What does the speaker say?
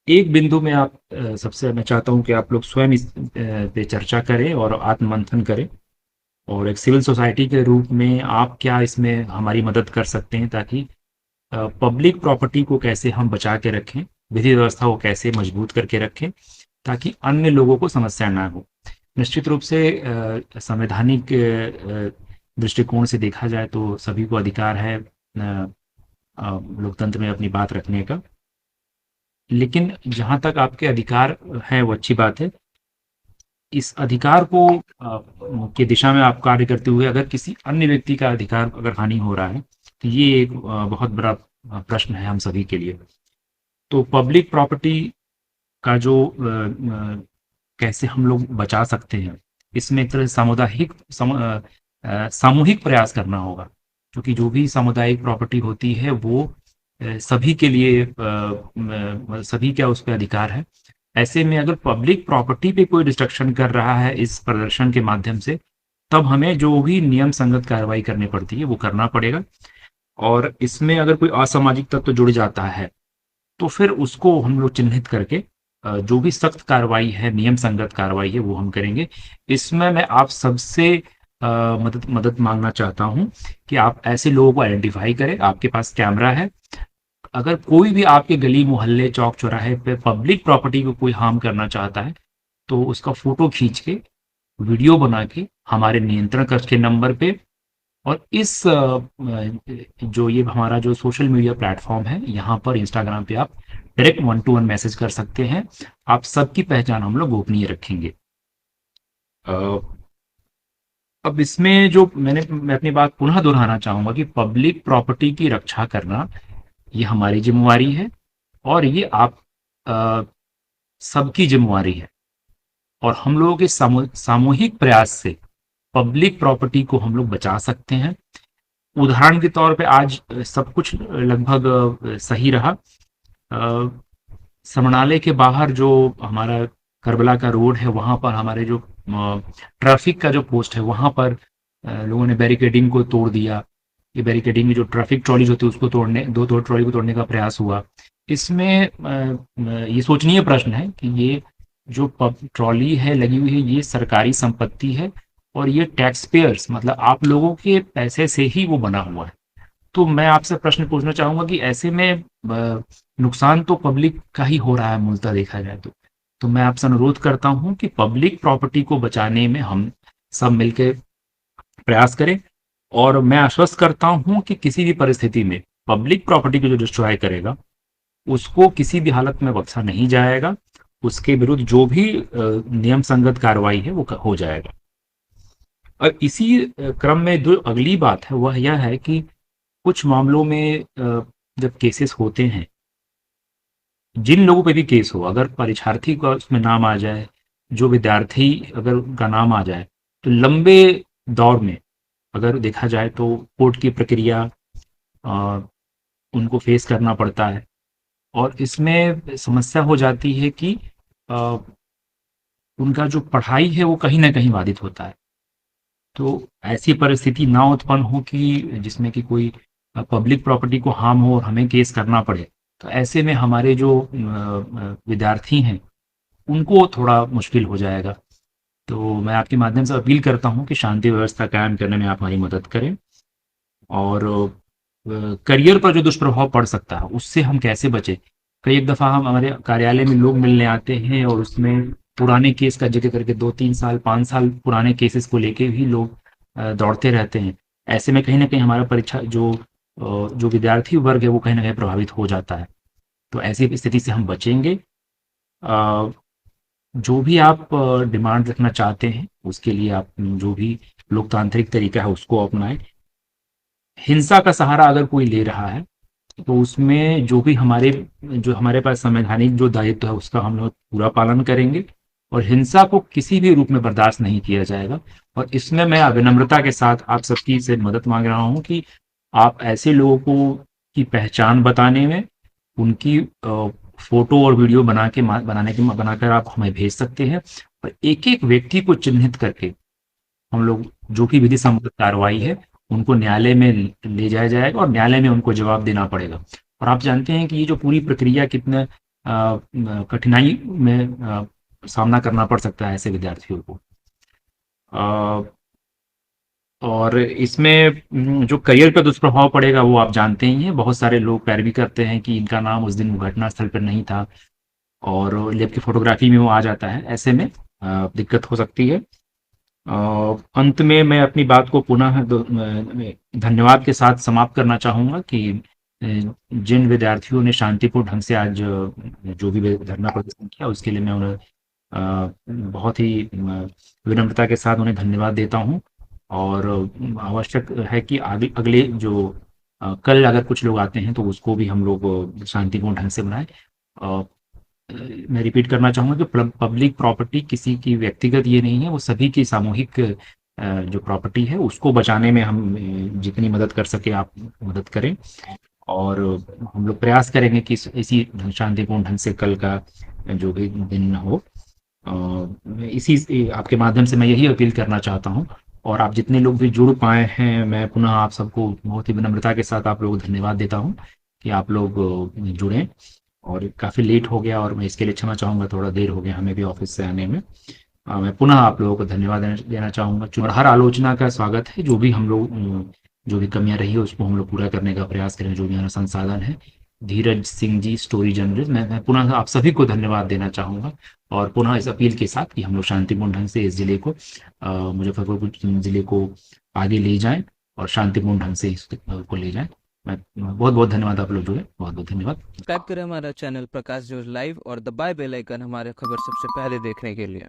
एक बिंदु में आप सबसे मैं चाहता हूँ कि आप लोग स्वयं इस पे चर्चा करें और आत्ममंथन करें, और एक सिविल सोसाइटी के रूप में आप क्या इसमें हमारी मदद कर सकते हैं, ताकि पब्लिक प्रॉपर्टी को कैसे हम बचा के रखें, विधि व्यवस्था को कैसे मजबूत करके रखें, ताकि अन्य लोगों को समस्या ना हो। निश्चित रूप से संवैधानिक दृष्टिकोण से देखा जाए तो सभी को अधिकार है लोकतंत्र में अपनी बात रखने का। लेकिन जहाँ तक आपके अधिकार हैं वो अच्छी बात है। इस अधिकार को की दिशा में आप कार्य करते हुए अगर किसी अन्य व्यक्ति का अधिकार अगर हानि हो रहा है, तो ये एक बहुत बड़ा प्रश्न है हम सभी के लिए। तो पब्लिक प्रॉपर्टी का जो कैसे हम लोग बचा सकते हैं, इसमें एक तरह से सामूहिक प्रयास करना होगा, क्योंकि जो भी सामुदायिक प्रॉपर्टी होती है वो सभी के लिए सभी का उस पर अधिकार है। ऐसे में अगर पब्लिक प्रॉपर्टी पे कोई डिस्ट्रक्शन कर रहा है इस प्रदर्शन के माध्यम से, तब हमें जो भी नियम संगत कार्रवाई करनी पड़ती है वो करना पड़ेगा। और इसमें अगर कोई असामाजिक तत्व जुड़ जाता है, तो फिर उसको हम लोग चिन्हित करके जो भी सख्त कार्रवाई है, नियम संगत कार्रवाई है, वो हम करेंगे। इसमें मैं आप सबसे मदद मदद मांगना चाहता हूँ कि आप ऐसे लोगों को आइडेंटिफाई करें। आपके पास कैमरा है, अगर कोई भी आपके गली मोहल्ले चौक चौराहे पे पब्लिक प्रॉपर्टी को कोई हार्म करना चाहता है, तो उसका फोटो खींच के, वीडियो बना के हमारे नियंत्रण कक्ष के नंबर पे, और इस जो ये हमारा जो सोशल मीडिया प्लेटफॉर्म है, यहाँ पर इंस्टाग्राम पे आप direct one two one message कर सकते हैं। आप सबकी पहचान हम लोग गोपनीय रखेंगे। अ, अब इसमें जो मैं अपनी बात पुनः दोहराना चाहूंगा कि पब्लिक प्रॉपर्टी की रक्षा करना ये हमारी जिम्मेवारी है, और ये आप अ, सबकी जिम्मेवारी है। और हम लोगों के सामूहिक प्रयास से पब्लिक प्रॉपर्टी को हम लोग बचा सकते हैं। उदाहरण के तौर पे आज सब कुछ लगभग सही रहा। समणालय के बाहर जो हमारा करबला का रोड है, वहां पर हमारे जो ट्रैफिक का जो पोस्ट है, वहां पर लोगों ने बैरिकेडिंग को तोड़ दिया। ये बैरिकेडिंग में जो ट्रैफिक ट्रॉलीज होती है उसको तोड़ने, दो ट्रॉली को तोड़ने का प्रयास हुआ। इसमें ये सोचनीय प्रश्न है कि ये जो ट्रॉली है लगी हुई है, ये सरकारी संपत्ति है, और ये टैक्स पेयर्स मतलब आप लोगों के पैसे से ही वो बना हुआ है। तो मैं आपसे प्रश्न पूछना चाहूंगा कि ऐसे में नुकसान तो पब्लिक का ही हो रहा है मूलतः देखा जाए तो मैं आपसे अनुरोध करता हूं कि पब्लिक प्रॉपर्टी को बचाने में हम सब मिलकर प्रयास करें। और मैं आश्वस्त करता हूं कि किसी भी परिस्थिति में पब्लिक प्रॉपर्टी को जो डिस्ट्रॉय करेगा, उसको किसी भी हालत में बख्शा नहीं जाएगा। उसके विरुद्ध जो भी नियम संगत कार्रवाई है वो हो जाएगा। और इसी क्रम में जो अगली बात है वह यह है कि कुछ मामलों में जब केसेस होते हैं, जिन लोगों पे भी केस हो, अगर परीक्षार्थी का उसमें नाम आ जाए, जो विद्यार्थी अगर उनका नाम आ जाए, तो लंबे दौर में अगर देखा जाए तो कोर्ट की प्रक्रिया अ, उनको फेस करना पड़ता है। और इसमें समस्या हो जाती है कि अ, उनका जो पढ़ाई है वो कहीं ना कहीं बाधित होता है। तो ऐसी परिस्थिति ना उत्पन्न हो कि जिसमें कि कोई पब्लिक प्रॉपर्टी को हार्म हो और हमें केस करना पड़े। तो ऐसे में हमारे जो विद्यार्थी हैं उनको थोड़ा मुश्किल हो जाएगा। तो मैं आपके माध्यम से अपील करता हूँ कि शांति व्यवस्था कायम करने में आप हमारी मदद करें। और करियर पर जो दुष्प्रभाव पड़ सकता है उससे हम कैसे बचें। कई एक दफ़ा हम हमारे कार्यालय में लोग मिलने आते हैं और उसमें पुराने केस का जिक्र करके 2-3 साल 5 साल पुराने केसेस को लेके भी लोग दौड़ते रहते हैं। ऐसे में कहीं ना कहीं हमारा परीक्षा जो विद्यार्थी वर्ग है वो कहीं ना कहीं प्रभावित हो जाता है। तो ऐसी स्थिति से हम बचेंगे। अ, जो भी आप डिमांड रखना चाहते हैं उसके लिए आप जो भी लोकतांत्रिक तरीका है उसको अपनाएं। हिंसा का सहारा अगर कोई ले रहा है तो उसमें जो हमारे पास संवैधानिक जो दायित्व है उसका हम लोग पूरा पालन करेंगे, और हिंसा को किसी भी रूप में बर्दाश्त नहीं किया जाएगा। और इसमें मैं विनम्रता के साथ आप सबकी से मदद मांग रहा हूं कि आप ऐसे लोगों को की पहचान बताने में उनकी फोटो और वीडियो बनाकर आप हमें भेज सकते हैं। और एक एक व्यक्ति को चिन्हित करके हम लोग जो भी विधि सम्मत कार्रवाई है उनको न्यायालय में ले जाया जाएगा, और न्यायालय में उनको जवाब देना पड़ेगा। और आप जानते हैं कि ये जो पूरी प्रक्रिया कितना कठिनाई में सामना करना पड़ सकता है ऐसे विद्यार्थियों को। अ, और इसमें जो करियर पे दुष्प्रभाव पड़ेगा वो आप जानते ही हैं। बहुत सारे लोग पैरवी करते हैं कि इनका नाम उस दिन घटनास्थल पर नहीं था और लैब की फोटोग्राफी में वो आ जाता है। ऐसे में दिक्कत हो सकती है। अंत में मैं अपनी बात को पुनः धन्यवाद के साथ समाप्त करना चाहूँगा कि जिन विद्यार्थियों ने शांतिपूर्ण ढंग से आज जो भी धरना प्रदर्शन किया उसके लिए मैं उन्हें बहुत ही विनम्रता के साथ उन्हें धन्यवाद देता हूँ। और आवश्यक है कि आगे अगले जो कल अगर कुछ लोग आते हैं तो उसको भी हम लोग शांतिपूर्ण ढंग से बनाएं। अ, मैं रिपीट करना चाहूँगा कि पब्लिक प्रॉपर्टी किसी की व्यक्तिगत ये नहीं है, वो सभी की सामूहिक जो प्रॉपर्टी है उसको बचाने में हम जितनी मदद कर सके आप मदद करें। और हम लोग प्रयास करेंगे कि इसी शांतिपूर्ण ढंग से कल का जो भी दिन हो। इसी आपके माध्यम से मैं यही अपील करना चाहता हूँ। और आप जितने लोग भी जुड़ पाए हैं मैं पुनः आप सबको बहुत ही विनम्रता के साथ आप लोग धन्यवाद देता हूँ कि आप लोग जुड़े। और काफ़ी लेट हो गया और मैं इसके लिए क्षमा चाहूँगा, थोड़ा देर हो गया हमें भी ऑफिस से आने में। मैं पुनः आप लोगों को धन्यवाद देना चाहूँगा और हर आलोचना का स्वागत है। जो भी हम लोग जो भी कमियां रही है उसको हम लोग पूरा करने का प्रयास करें, जो भी हमारा संसाधन है। धीरज सिंह जी, स्टोरी जर्नलिस्ट, मैं पुनः आप सभी को धन्यवाद देना चाहूँगा और पुनः इस अपील के साथ कि हम लोग शांतिपूर्ण ढंग से इस जिले को मुजफ्फरपुर जिले को आगे ले जाएं और शांतिपूर्ण ढंग से इसको ले जाएं। मैं बहुत बहुत धन्यवाद, आप लोग जुड़े, बहुत बहुत धन्यवाद। सब्सक्राइब करें हमारा चैनल प्रकाश न्यूज लाइव और दबाए बेल आइकन हमारे खबर सबसे पहले देखने के लिए।